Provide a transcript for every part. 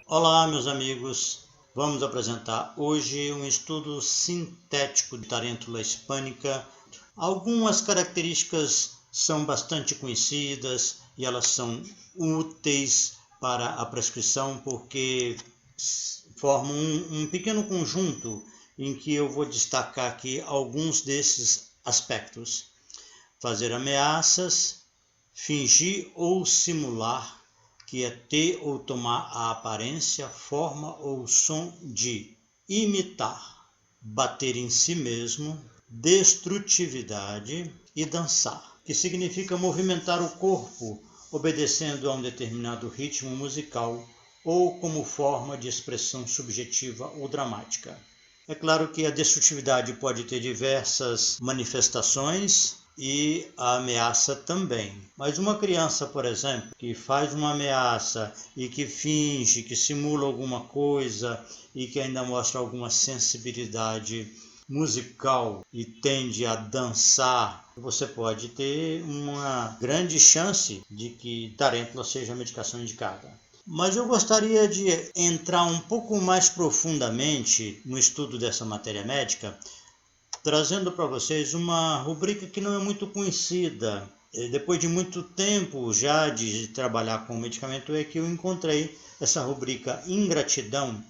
Olá, meus amigos. Vamos apresentar hoje um estudo sintético de Tarêntula hispânica. Algumas características são bastante conhecidas e elas são úteis para a prescrição porque formam um pequeno conjunto em que eu vou destacar aqui alguns desses aspectos. Fazer ameaças, fingir ou simular, que é ter ou tomar a aparência, forma ou som de imitar, bater em si mesmo, destrutividade e dançar, que significa movimentar o corpo obedecendo a um determinado ritmo musical ou como forma de expressão subjetiva ou dramática. É claro que a destrutividade pode ter diversas manifestações e a ameaça também. Mas uma criança, por exemplo, que faz uma ameaça e que finge, que simula alguma coisa e que ainda mostra alguma sensibilidade musical e tende a dançar, você pode ter uma grande chance de que Tarêntula seja a medicação indicada. Mas eu gostaria de entrar um pouco mais profundamente no estudo dessa matéria médica, trazendo para vocês uma rubrica que não é muito conhecida. Depois de muito tempo já de trabalhar com medicamento, é que eu encontrei essa rubrica Ingratidão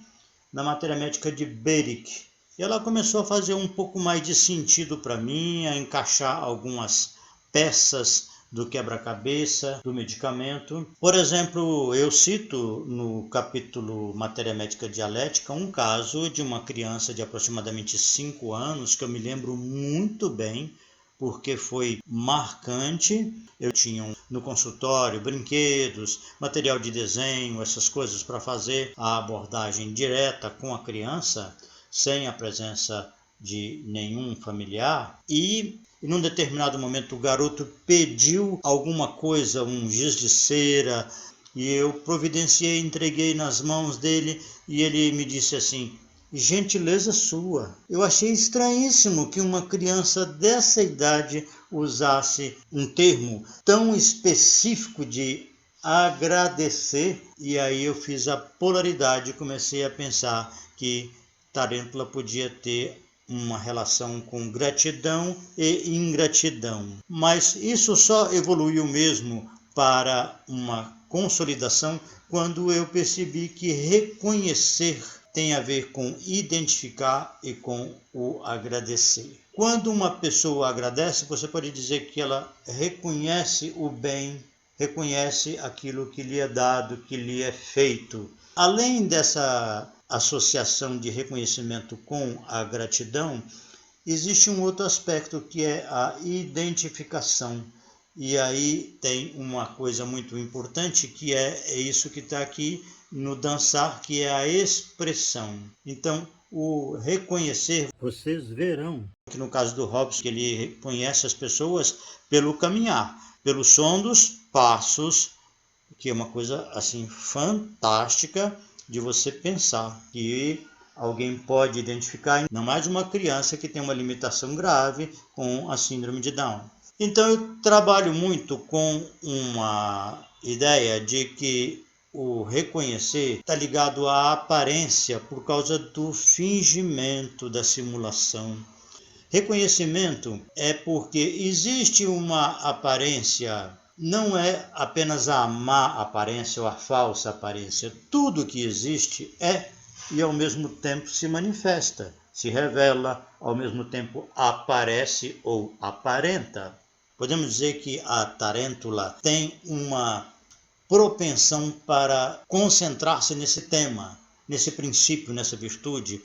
na matéria médica de Beric. E ela começou a fazer um pouco mais de sentido para mim, a encaixar algumas peças do quebra-cabeça do medicamento. Por exemplo, eu cito no capítulo Matéria Médica Dialética um caso de uma criança de aproximadamente 5 anos, que eu me lembro muito bem, porque foi marcante. Eu tinha no consultório brinquedos, material de desenho, essas coisas para fazer a abordagem direta com a criança, sem a presença de nenhum familiar. E num determinado momento o garoto pediu alguma coisa, um giz de cera, e eu providenciei, entreguei nas mãos dele, e ele me disse assim: gentileza sua. Eu achei estranhíssimo que uma criança dessa idade usasse um termo tão específico de agradecer, e aí eu fiz a polaridade e comecei a pensar que Tarêntula podia ter uma relação com gratidão e ingratidão. Mas isso só evoluiu mesmo para uma consolidação quando eu percebi que reconhecer tem a ver com identificar e com o agradecer. Quando uma pessoa agradece, você pode dizer que ela reconhece o bem, reconhece aquilo que lhe é dado, que lhe é feito. Além dessa associação de reconhecimento com a gratidão, existe um outro aspecto que é a identificação. E aí tem uma coisa muito importante que é isso que está aqui no dançar, que é a expressão. Então, o reconhecer, vocês verão que no caso do Robson, que ele reconhece as pessoas pelo caminhar, pelo som dos passos, que é uma coisa assim fantástica de você pensar que alguém pode identificar, não mais uma criança que tem uma limitação grave com a síndrome de Down. Então eu trabalho muito com uma ideia de que o reconhecer está ligado à aparência por causa do fingimento, da simulação. Reconhecimento é porque existe uma aparência, não é apenas a má aparência ou a falsa aparência. Tudo que existe é e ao mesmo tempo se manifesta, se revela, ao mesmo tempo aparece ou aparenta. Podemos dizer que a tarêntula tem uma propensão para concentrar-se nesse tema, nesse princípio, nessa virtude,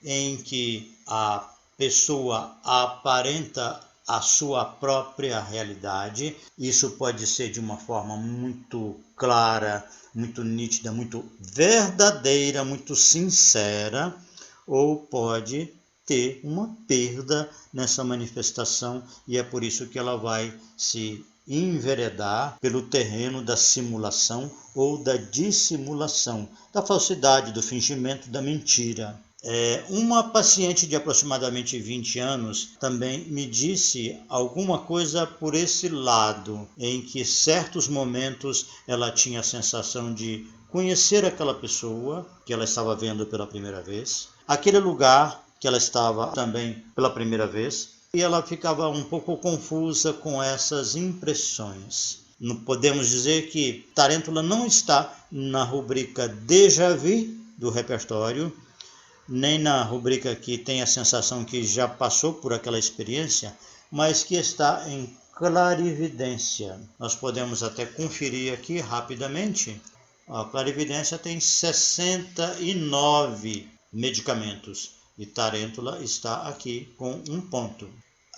em que a pessoa aparenta a sua própria realidade. Isso pode ser de uma forma muito clara, muito nítida, muito verdadeira, muito sincera, ou pode ter uma perda nessa manifestação, e é por isso que ela vai se enveredar pelo terreno da simulação ou da dissimulação, da falsidade, do fingimento, da mentira. Uma paciente de aproximadamente 20 anos também me disse alguma coisa por esse lado, em que certos momentos ela tinha a sensação de conhecer aquela pessoa que ela estava vendo pela primeira vez, aquele lugar que ela estava também pela primeira vez, e ela ficava um pouco confusa com essas impressões. Não podemos dizer que Tarântula não está na rubrica Déjà Vu do repertório, nem na rubrica que tem a sensação que já passou por aquela experiência, mas que está em clarividência. Nós podemos até conferir aqui rapidamente. A clarividência tem 69 medicamentos e Tarântula está aqui com um ponto.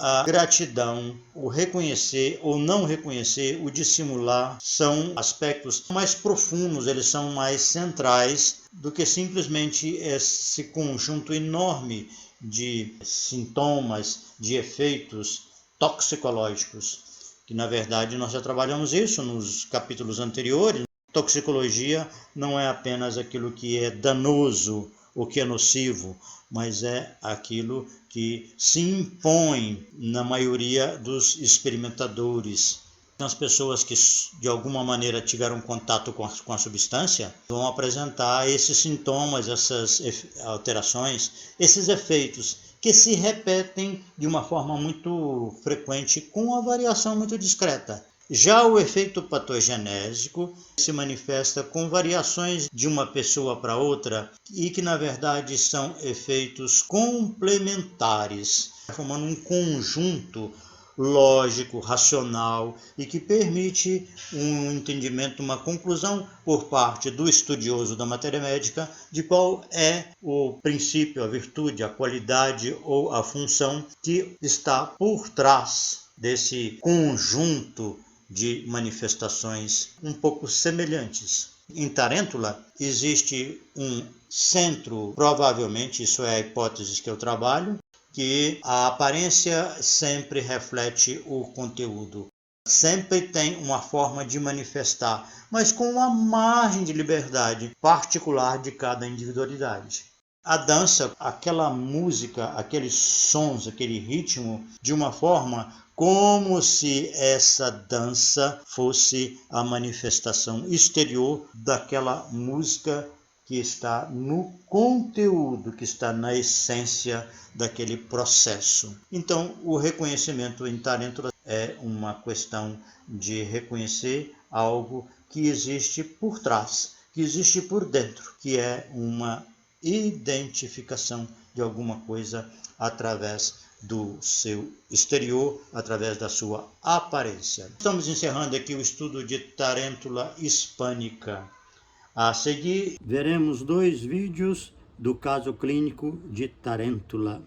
A gratidão, o reconhecer ou não reconhecer, o dissimular, são aspectos mais profundos, eles são mais centrais do que simplesmente esse conjunto enorme de sintomas, de efeitos toxicológicos, que na verdade nós já trabalhamos isso nos capítulos anteriores. Toxicologia não é apenas aquilo que é danoso ou que é nocivo, mas é aquilo que se impõe na maioria dos experimentadores. As pessoas que de alguma maneira tiveram contato com a substância vão apresentar esses sintomas, essas alterações, esses efeitos que se repetem de uma forma muito frequente com uma variação muito discreta. Já o efeito patogenésico se manifesta com variações de uma pessoa para outra e que, na verdade, são efeitos complementares, formando um conjunto lógico, racional e que permite um entendimento, uma conclusão por parte do estudioso da matéria médica de qual é o princípio, a virtude, a qualidade ou a função que está por trás desse conjunto de manifestações um pouco semelhantes. Em Tarântula existe um centro, provavelmente, isso é a hipótese que eu trabalho, que a aparência sempre reflete o conteúdo. Sempre tem uma forma de manifestar, mas com uma margem de liberdade particular de cada individualidade. A dança, aquela música, aqueles sons, aquele ritmo, de uma forma como se essa dança fosse a manifestação exterior daquela música que está no conteúdo, que está na essência daquele processo. Então, o reconhecimento em Tarântula é uma questão de reconhecer algo que existe por trás, que existe por dentro, que é uma identificação de alguma coisa através do seu exterior, através da sua aparência. Estamos encerrando aqui o estudo de Tarântula hispânica. A seguir, veremos 2 vídeos do caso clínico de Tarântula.